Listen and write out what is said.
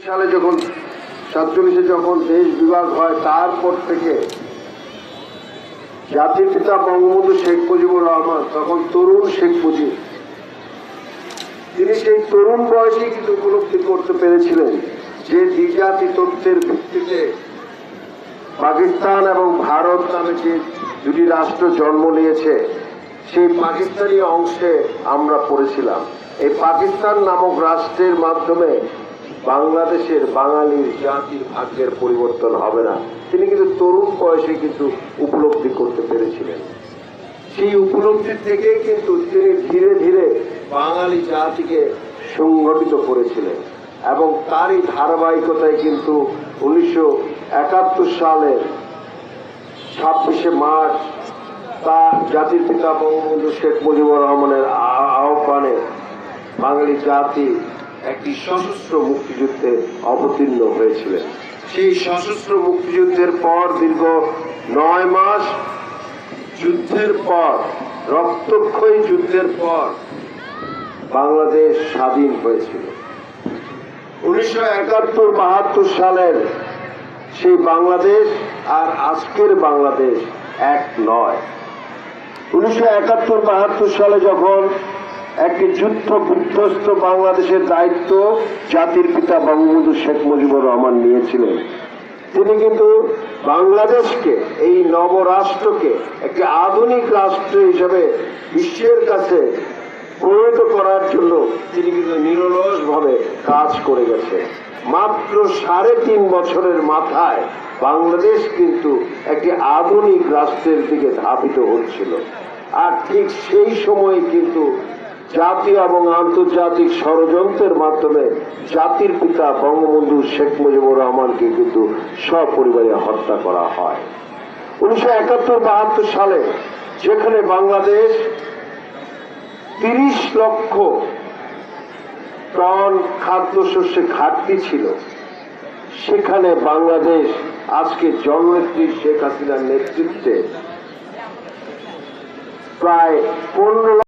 সালে যখন 47-এ যখন দেশ বিভাগ হয় তারপর থেকে জাতির পিতা বঙ্গবন্ধু শেখ মুজিবুর রহমান তখন তরুণ শেখ মুজিব, তিনি সেই তরুণ বয়সে কিন্তু উপলব্ধি করতে পেরেছিলেন যে দ্বিজাতি তত্ত্বের ভিত্তিতে পাকিস্তান এবং ভারত নামে যে দুটি রাষ্ট্র জন্ম নিয়েছে, সেই পাকিস্তানি অংশে আমরা পড়েছিলাম। এই পাকিস্তান নামক রাষ্ট্রের মাধ্যমে বাংলাদেশের বাঙালির জাতির ভাগ্যের পরিবর্তন হবে না, তিনি কিন্তু তরুণ বয়সে কিন্তু উপলব্ধি করতে পেরেছিলেন। সেই উপলব্ধি থেকে কিন্তু তিনি ধীরে ধীরে বাঙালি জাতিকে সংগঠিত করেছিলেন এবং তারই ধারাবাহিকতায় কিন্তু 1971 সালের 26শে মার্চ তার জাতির পিতা বঙ্গবন্ধু শেখ মুজিবুর রহমানের আহ্বানে বাঙালি জাতি একটি সশস্ত্র মুক্তিযুদ্ধে অবতীর্ণ হয়েছিলেন। সেই সশস্ত্র মুক্তিযুদ্ধের পর দীর্ঘ 9 মাস যুদ্ধের পর, রক্তক্ষয়ী যুদ্ধের পর বাংলাদেশ স্বাধীন হয়েছিল। 1971-72 সালের সেই বাংলাদেশ আর আজকের বাংলাদেশ এক নয়। 1971-72 সালে যখন একটি যুদ্ধ বিধ্বস্ত বাংলাদেশের দায়িত্ব জাতির পিতা বঙ্গবন্ধু শেখ মুজিবুর রহমান নিয়েছিলেন, তিনি কিন্তু বাংলাদেশকে, এই নবরাষ্ট্রকে একটি আধুনিক রাষ্ট্র হিসেবে বিশ্বের কাছে পরিণত করার জন্য তিনি কিন্তু নিরলসভাবে কাজ করে গেছেন। মাত্র 3.5 বছরের মাথায় বাংলাদেশ কিন্তু একটি আধুনিক রাষ্ট্রের দিকে ধাবিত হচ্ছিল। আর ঠিক সেই সময় কিন্তু জাতীয় এবং আন্তর্জাতিক ষড়যন্ত্রের মাধ্যমে জাতির পিতা বঙ্গবন্ধু শেখ মুজিবুর রহমানকে কিন্তু সপরিবারে হত্যা করা হয়। 1971-72 সালে যেখানে বাংলাদেশ 30 লক্ষ টন খাদ্যশস্যে ঘাটতি ছিল, সেখানে বাংলাদেশ আজকে জননেত্রী শেখ হাসিনার নেতৃত্বে প্রায় 15